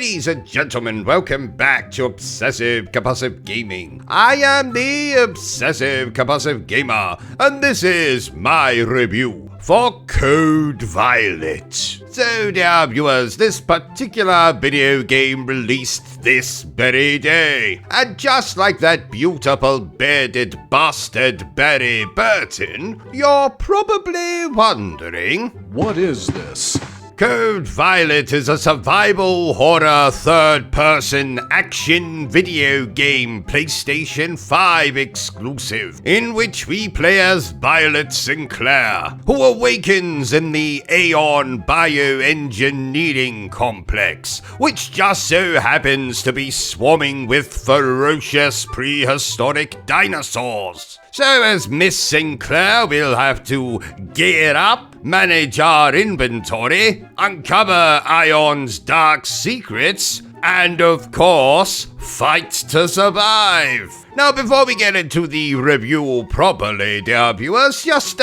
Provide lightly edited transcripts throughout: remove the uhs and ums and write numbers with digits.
Ladies and gentlemen, welcome back to Obsessive Compulsive Gaming. I am the Obsessive Compulsive Gamer, and this is my review for Code Violet. So dear viewers, this particular video game released this very day. And just like that beautiful bearded bastard Barry Burton, you're probably wondering, what is this? Code Violet is a survival horror third-person action video game, PlayStation 5 exclusive, in which we play as Violet Sinclair, who awakens in the Aeon bioengineering complex, which just so happens to be swarming with ferocious prehistoric dinosaurs. So as Miss Sinclair, we'll have to gear up, manage our inventory, uncover Ion's dark secrets, and of course, fight to survive. Now, before we get into the review properly, dear viewers, just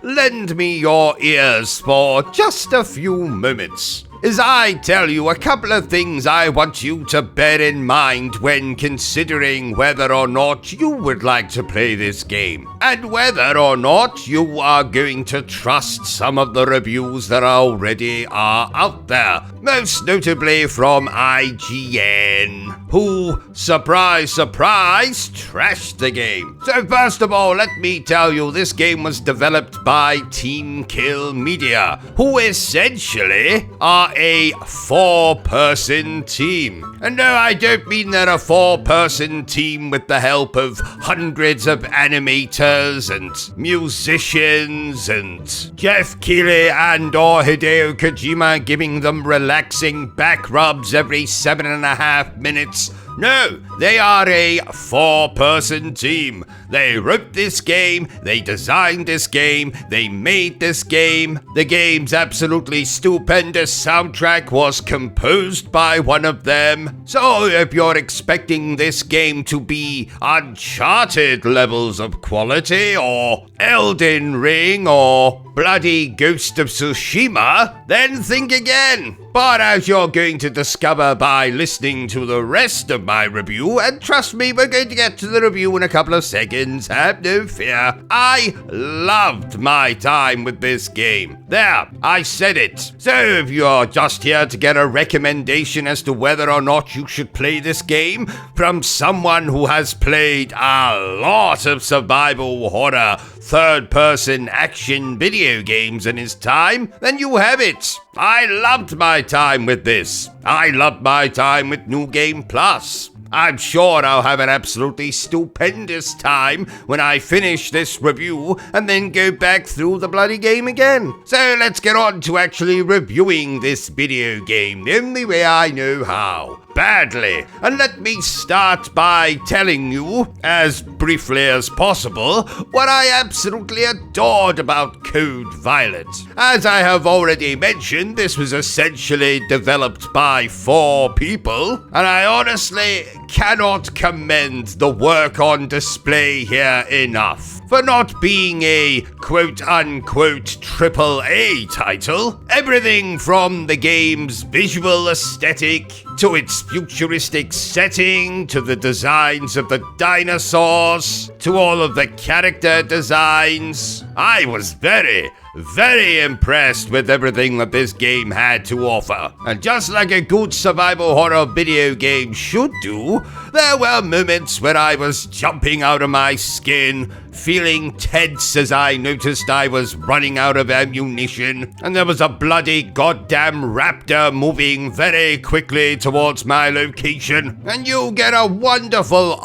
lend me your ears for just a few moments, as I tell you a couple of things I want you to bear in mind when considering whether or not you would like to play this game, and whether or not you are going to trust some of the reviews that already are out there, most notably from IGN, who, surprise, surprise, trashed the game. So first of all, let me tell you, this game was developed by Team Kill Media, who essentially are a four-person team. And no, I don't mean they're a four-person team with the help of hundreds of animators and musicians and Jeff Keighley and or Hideo Kojima giving them relaxing back rubs every 7.5 minutes. No, they are a four-person team. They wrote this game, they designed this game, they made this game. The game's absolutely stupendous soundtrack was composed by one of them. So if you're expecting this game to be Uncharted levels of quality, or Elden Ring, or bloody Ghost of Tsushima, then think again. But as you're going to discover by listening to the rest of my review, and trust me, we're going to get to the review in a couple of seconds, have no fear, I loved my time with this game. There, I said it. So if you're just here to get a recommendation as to whether or not you should play this game from someone who has played a lot of survival horror third-person action video games in his time, then you have it. I loved my time with this. I loved my time with New Game Plus. I'm sure I'll have an absolutely stupendous time when I finish this review and then go back through the bloody game again. So let's get on to actually reviewing this video game the only way I know how. Badly. And let me start by telling you, as briefly as possible, what I absolutely adored about Code Violet. As I have already mentioned, this was essentially developed by four people, and I honestly cannot commend the work on display here enough. For not being a quote-unquote AAA title, everything from the game's visual aesthetic, to its futuristic setting, to the designs of the dinosaurs, to all of the character designs, I was very impressed with everything that this game had to offer. And just like a good survival horror video game should do, there were moments where I was jumping out of my skin, feeling tense as I noticed I was running out of ammunition, and there was a bloody goddamn raptor moving very quickly towards my location, and you get a wonderful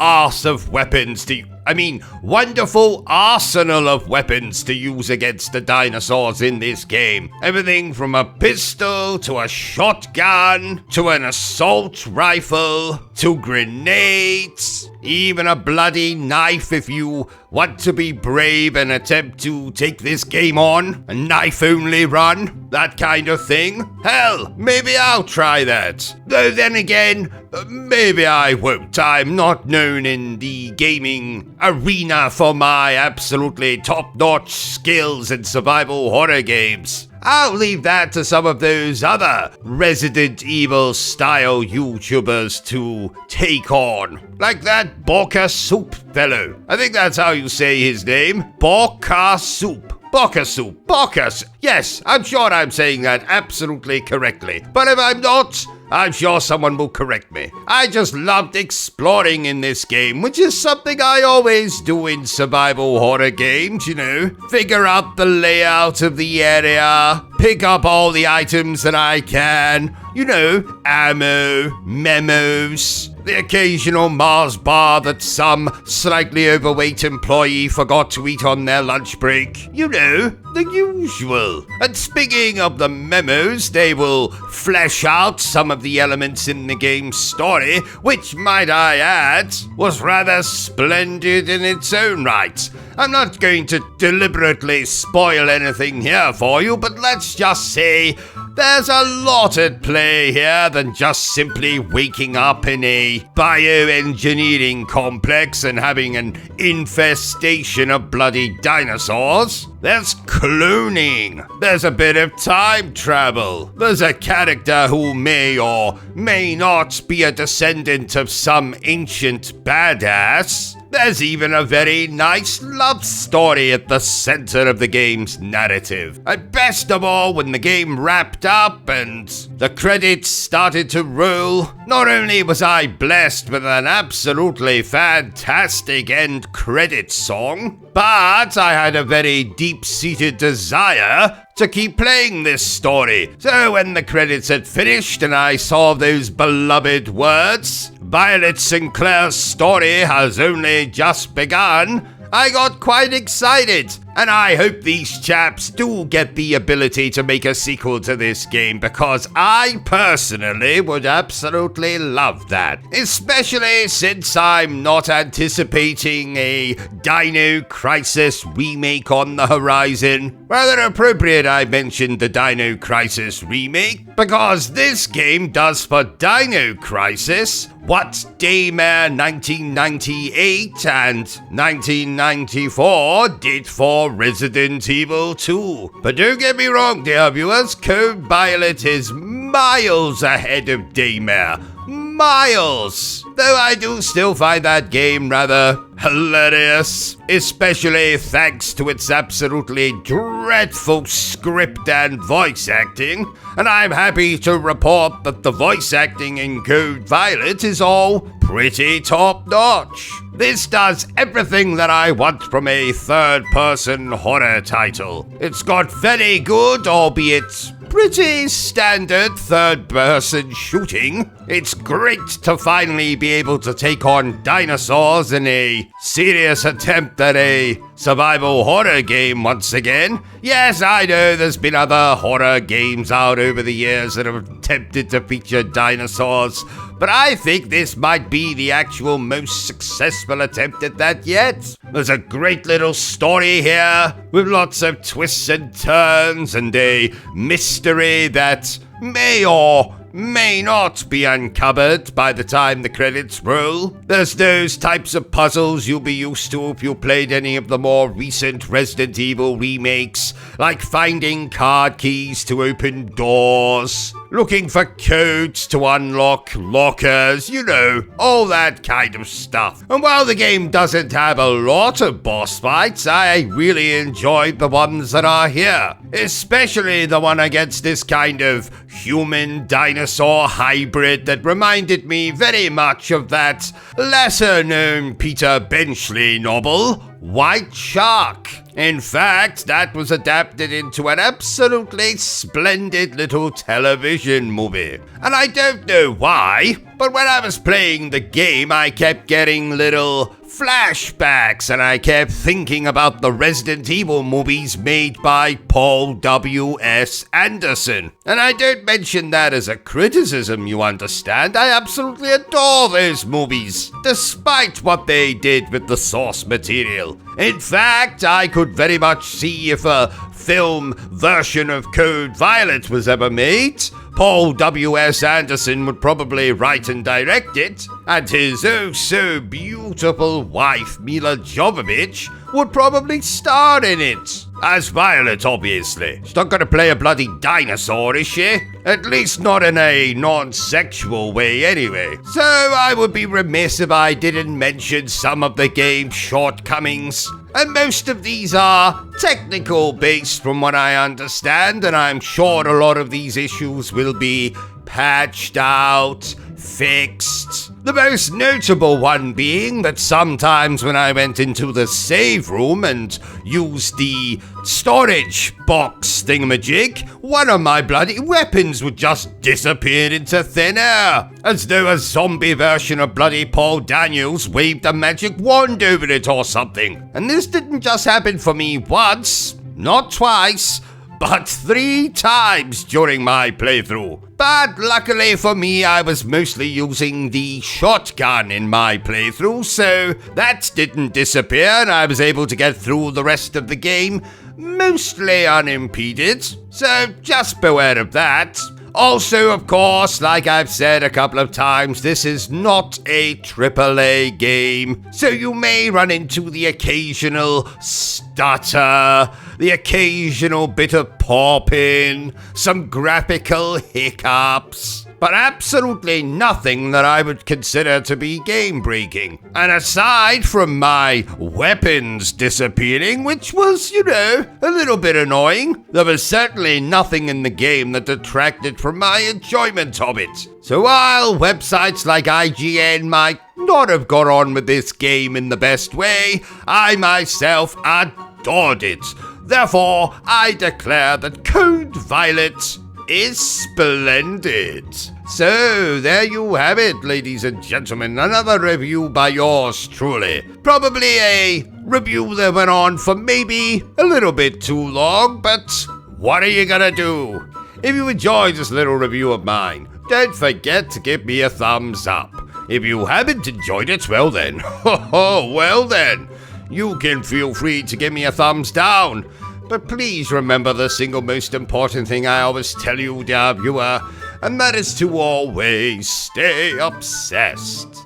wonderful arsenal of weapons to use against the dinosaurs in this game. Everything from a pistol, to a shotgun, to an assault rifle, to grenades, even a bloody knife if you want to be brave and attempt to take this game on. A knife-only run, that kind of thing. Hell, maybe I'll try that. Though then again, maybe I won't. I'm not known in the gaming arena for my absolutely top-notch skills in survival horror games. I'll leave that to some of those other Resident Evil style YouTubers to take on. Like that Borka Soup fellow. I think that's how you say his name. Borka Soup. Borka Soup. Borka. Yes, I'm sure I'm saying that absolutely correctly. But if I'm not, I'm sure someone will correct me. I just loved exploring in this game, which is something I always do in survival horror games, you know. Figure out the layout of the area, pick up all the items that I can, you know, ammo, memos, the occasional Mars bar that some slightly overweight employee forgot to eat on their lunch break. You know, the usual. And speaking of the memos, they will flesh out some of the elements in the game's story, which, might I add, was rather splendid in its own right. I'm not going to deliberately spoil anything here for you, but let's just say there's a lot at play here than just simply waking up in a bioengineering complex and having an infestation of bloody dinosaurs. There's cloning. There's a bit of time travel. There's a character who may or may not be a descendant of some ancient badass. There's even a very nice love story at the center of the game's narrative. And best of all, when the game wrapped up and the credits started to roll, not only was I blessed with an absolutely fantastic end credits song, but I had a very deep-seated desire to keep playing this story. So when the credits had finished and I saw those beloved words, Violet Sinclair's story has only just begun, I got quite excited, and I hope these chaps do get the ability to make a sequel to this game, because I personally would absolutely love that. Especially since I'm not anticipating a Dino Crisis remake on the horizon. Rather appropriate I mentioned the Dino Crisis remake, because this game does for Dino Crisis what Daymare 1998 and 1994 did for Resident Evil 2. But don't get me wrong, dear viewers, Code Violet is miles ahead of Daymare. Miles! Though I do still find that game rather hilarious, especially thanks to its absolutely dreadful script and voice acting, and I'm happy to report that the voice acting in Code Violet is all pretty top-notch. This does everything that I want from a third-person horror title. It's got very good, albeit pretty standard third-person shooting. It's great to finally be able to take on dinosaurs in a serious attempt at a survival horror game once again. Yes, I know there's been other horror games out over the years that have attempted to feature dinosaurs, but I think this might be the actual most successful attempt at that yet. There's a great little story here, with lots of twists and turns, and a mystery that may or may not be uncovered by the time the credits roll. There's those types of puzzles you'll be used to if you played any of the more recent Resident Evil remakes, like finding card keys to open doors, looking for codes to unlock lockers, you know, all that kind of stuff. And while the game doesn't have a lot of boss fights, I really enjoyed the ones that are here, especially the one against this kind of human dinosaur hybrid that reminded me very much of that lesser-known Peter Benchley novel, White Shark. In fact, that was adapted into an absolutely splendid little television movie. And I don't know why, but when I was playing the game, I kept getting little flashbacks, and I kept thinking about the Resident Evil movies made by Paul W.S. Anderson. And I don't mention that as a criticism, you understand. I absolutely adore those movies, despite what they did with the source material. In fact, I could very much see if a film version of Code Violet was ever made, Paul W.S. Anderson would probably write and direct it, and his oh-so-beautiful wife Mila Jovovich would probably star in it. As Violet, obviously. She's not gonna play a bloody dinosaur, is she? At least not in a non-sexual way anyway. So I would be remiss if I didn't mention some of the game's shortcomings. And most of these are technical based from what I understand, and I'm sure a lot of these issues will be patched out, fixed. The most notable one being that sometimes when I went into the save room and used the storage box thingamajig, one of my bloody weapons would just disappear into thin air, as though a zombie version of bloody Paul Daniels waved a magic wand over it or something. And this didn't just happen for me once, not twice, but 3 times during my playthrough. But luckily for me, I was mostly using the shotgun in my playthrough, so that didn't disappear and I was able to get through the rest of the game mostly unimpeded. So just beware of that. Also, of course, like I've said a couple of times, this is not a AAA game, so you may run into the occasional stutter, the occasional bit of popping, some graphical hiccups, but absolutely nothing that I would consider to be game-breaking. And aside from my weapons disappearing, which was, a little bit annoying, there was certainly nothing in the game that detracted from my enjoyment of it. So while websites like IGN might not have got on with this game in the best way, I myself adored it. Therefore, I declare that Code Violet is splendid. So there you have it, ladies and gentlemen, another review by yours truly. Probably a review that went on for maybe a little bit too long, but what are you gonna do? If you enjoyed this little review of mine, don't forget to give me a thumbs up. If you haven't enjoyed it, well then, you can feel free to give me a thumbs down. But please remember the single most important thing I always tell you, dear viewer, and that is to always stay obsessed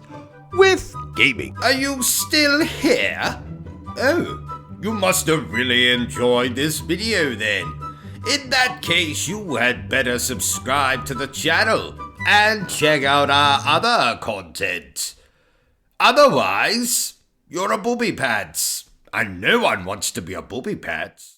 with gaming. Are you still here? Oh, you must have really enjoyed this video then. In that case, you had better subscribe to the channel and check out our other content. Otherwise, you're a booby pants, and no one wants to be a booby pants.